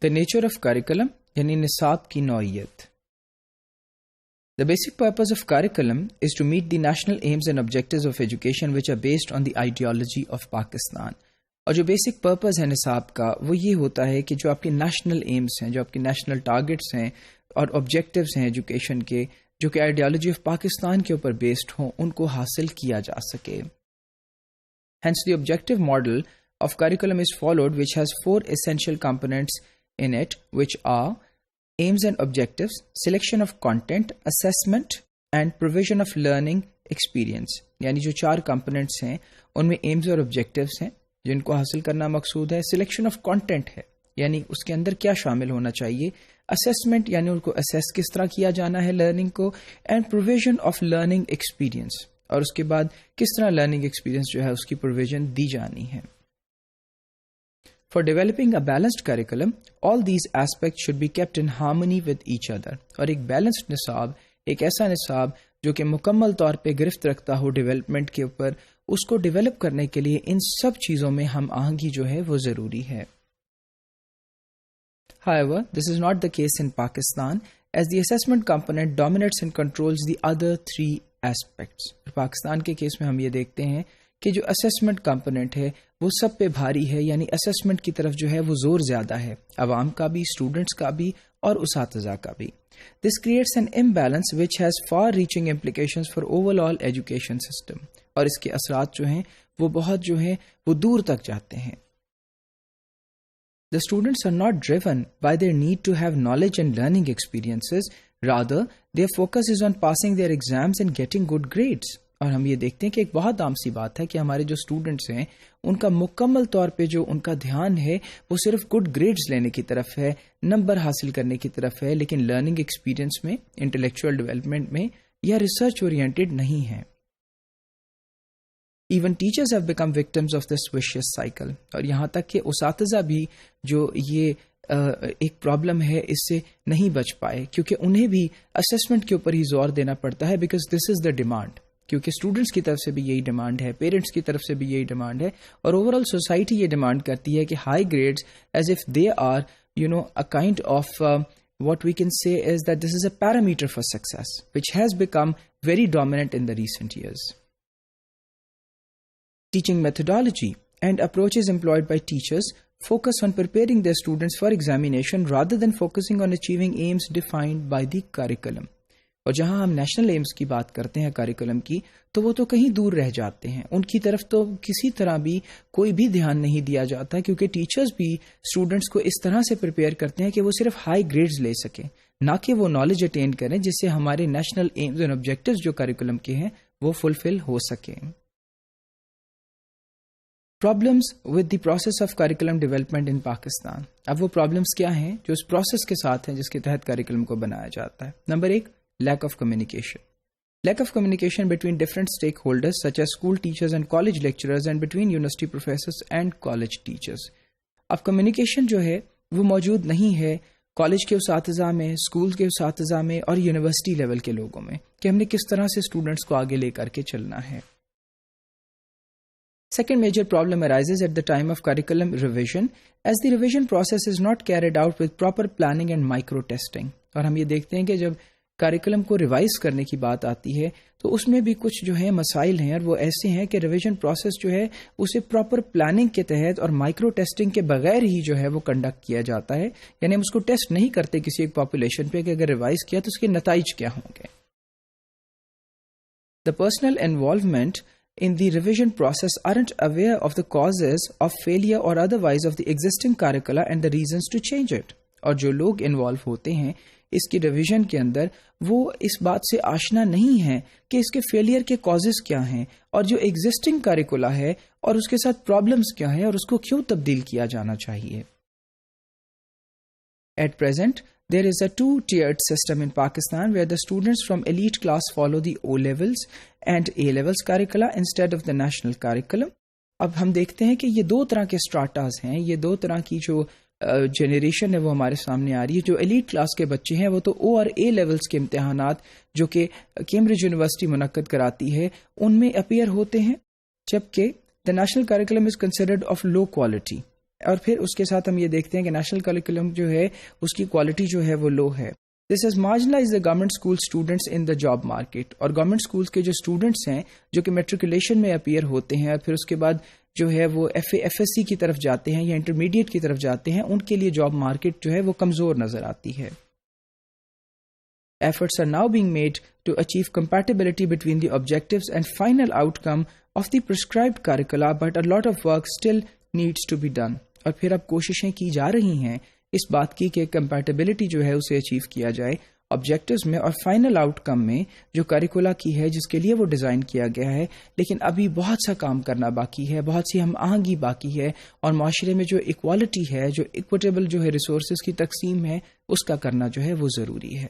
The nature of curriculum یعنی نصاب کی نوعیت. The basic purpose of curriculum is to meet the national aims and objectives of education which are based on the ideology of Pakistan. اور جو basic purpose ہے نصاب کا وہ یہ ہوتا ہے کہ جو آپ کے نیشنل ایمز ہیں، جو آپ کے نیشنل ٹارگٹس ہیں اور آبجیکٹیوز ہیں ایجوکیشن کے، جو کہ آئیڈیالوجی آف پاکستان کے اوپر بیسڈ ہوں، ان کو حاصل کیا جا سکے. Hence the objective model of curriculum is followed, which has 4 essential components in it, which are aims and objectives, selection of content, assessment and provision of learning experience. یعنی جو 4 components ہیں ان میں aims اور objectives ہیں جن کو حاصل کرنا مقصود ہے. selection of content ہے یعنی اس کے اندر کیا شامل ہونا چاہیے. assessment یعنی ان کو assess کس طرح کیا جانا ہے learning کو. and provision of learning experience اور اس کے بعد کس طرح لرننگ ایکسپیرینس جو ہے اس کی پروویژن دی جانی ہے. For developing a balanced curriculum, all these aspects should be kept in harmony with each other. اور ایک بیلنسڈ نصاب، ایک ایسا نصاب جو کہ مکمل طور پہ گرفت رکھتا ہو ڈیولپمنٹ کے اوپر، اس کو ڈیولپ کرنے کے لیے ان سب چیزوں میں ہم آہنگی جو ہے وہ ضروری ہے. However, this is not the case in Pakistan, as the assessment component dominates and controls the other 3 aspects. Pakistan کے کیس میں ہم یہ دیکھتے ہیں کہ جو اسیسمنٹ کمپوننٹ ہے وہ سب پہ بھاری ہے، یعنی اسیسمنٹ کی طرف جو ہے وہ زور زیادہ ہے، عوام کا بھی، اسٹوڈنٹس کا بھی اور اساتذہ کا بھی. This creates an imbalance which has far-reaching implications for overall education system. اور اس کے اثرات جو ہیں وہ بہت جو ہیں وہ دور تک جاتے ہیں. The students are not driven by their need to have knowledge and learning experiences. Rather, their focus is on passing their exams and getting good grades. اور ہم یہ دیکھتے ہیں کہ ایک بہت عام سی بات ہے کہ ہمارے جو اسٹوڈنٹس ہیں ان کا مکمل طور پہ جو ان کا دھیان ہے وہ صرف گڈ گریڈز لینے کی طرف ہے، نمبر حاصل کرنے کی طرف ہے، لیکن لرننگ ایکسپیرینس میں، انٹلیکچوئل ڈیولپمنٹ میں یا ریسرچ اورینٹیڈ نہیں ہے. Even teachers have become victims of this vicious cycle. اور یہاں تک کہ اساتذہ بھی جو یہ ایک پرابلم ہے اس سے نہیں بچ پائے، کیونکہ انہیں بھی اسسمنٹ کے اوپر ہی زور دینا پڑتا ہے، because this is the demand. کیونکہ اسٹوڈنٹس کی طرف سے بھی یہی ڈیمانڈ ہے، پیرنٹس کی طرف سے بھی یہی ڈیمانڈ ہے، اور اوور آل سوسائٹی یہ ڈیمانڈ کرتی ہے کہ high grades as if they are a kind of what we can say is that this is a parameter for success, which has become very dominant in the recent years. Teaching methodology and approaches employed by teachers focus on preparing their students for examination rather than focusing on achieving aims defined by the curriculum. اور جہاں ہم national Ms کی بات کرتے ہیں curriculum کی، تو وہ تو کہیں دور رہ جاتے ہیں، ان کی طرف تو کسی طرح بھی کوئی بھی دھیان نہیں دیا جاتا، کیونکہ ٹیچرز بھی اسٹوڈنٹس کو اس طرح سے پریپیئر کرتے ہیں کہ وہ صرف ہائی گریڈز لے سکیں، نہ کہ وہ نالج اٹین کریں جس سے ہمارے نیشنل ایمز اینڈ آبجیکٹیوز جو کریکولم کے ہیں وہ فلفل ہو سکیں. Problems with the process of curriculum development in Pakistan. اب وہ پرابلمس کیا ہیں جو اس پروسیس کے ساتھ ہیں جس کے تحت کریکولم کو بنایا جاتا ہے. Number 1، lack of communication. Lack of communication between different stakeholders such as school teachers and college lecturers and between university professors and college teachers. اب کمیونیکیشن جو ہے وہ موجود نہیں ہے کالج کے اساتذہ میں، اسکول کے اساتذہ میں اور یونیورسٹی لیول کے لوگوں میں کہ ہم نے کس طرح سے اسٹوڈنٹس کو آگے لے کر کے چلنا ہے. Second major problem arises at the time of curriculum revision, as the revision process is not carried out with proper planning and micro testing. اور ہم یہ دیکھتے ہیں کہ جب کریکولم کو ریوائز کرنے کی بات آتی ہے تو اس میں بھی کچھ جو ہے مسائل ہیں، اور وہ ایسے ہیں کہ ریویژن پروسیس جو ہے اسے پراپر پلاننگ کے تحت اور مائکرو ٹیسٹنگ کے بغیر ہی جو ہے وہ کنڈکٹ کیا جاتا ہے. یعنی ہم اس کو ٹیسٹ نہیں کرتے کسی ایک پاپولیشن پہ کہ اگر ریوائز کیا تو اس کے نتائج کیا ہوں گے. The personal involvement in the revision process aren't aware of the causes of failure or otherwise of the existing curricula and the reasons to change it. اور جو لوگ انوالو ہوتے ہیں اس کی ریویژن کے اندر وہ اس بات سے آشنا نہیں ہیں کہ اس کے فیلئر کے کازز کیا ہیں اور جو ایگزسٹنگ کریکولا ہے اور اس کے ساتھ پرابلمس کیا ہیں اور اس کو کیوں تبدیل کیا جانا چاہیے. At present, there is a two-tiered system in Pakistan where the students from elite class follow the O-levels and A-levels curricula instead of the national curriculum. اب ہم دیکھتے ہیں کہ یہ 2 طرح کے اسٹراٹاز ہیں، یہ 2 طرح کی جو جنریشن ہے وہ ہمارے سامنے آ رہی ہے. جو ایلیٹ کلاس کے بچے ہیں وہ تو او اور اے لیولز کے امتحانات جو کہ کیمبرج یونیورسٹی منعقد کراتی ہے ان میں اپیئر ہوتے ہیں، جبکہ the national curriculum is considered of low quality. اور پھر اس کے ساتھ ہم یہ دیکھتے ہیں کہ نیشنل کریکولم جو ہے اس کی کوالٹی جو ہے وہ لو ہے. This has marginalise the government school students in the job market. اور گورنمنٹ اسکولس کے جو اسٹوڈنٹس ہیں جو کہ میٹریکولیشن میں اپیئر ہوتے ہیں اور پھر اس کے بعد جو ہے وہ ایف ایس سی کی طرف جاتے ہیں یا انٹرمیڈیٹ کی طرف جاتے ہیں, ان کے لیے جاب مارکیٹ جو ہے وہ کمزور نظر آتی ہے. Efforts are now being made to achieve compatibility between the objectives and final outcome of the prescribed curricula, but a lot of work still needs to be done. اور پھر اب کوششیں کی جا رہی ہیں اس بات کی کہ کمپیٹیبلٹی جو ہے اسے اچیو کیا جائے آبجیکٹیوز میں اور فائنل آؤٹ کم میں جو کریکولا کی ہے جس کے لیے وہ ڈیزائن کیا گیا ہے. لیکن ابھی بہت سا کام کرنا باقی ہے, بہت سی ہم آہنگی باقی ہے, اور معاشرے میں جو ایکوالٹی ہے, جو ایکویٹیبل جو ہے ریسورسز کی تقسیم ہے, اس کا کرنا جو ہے وہ ضروری ہے.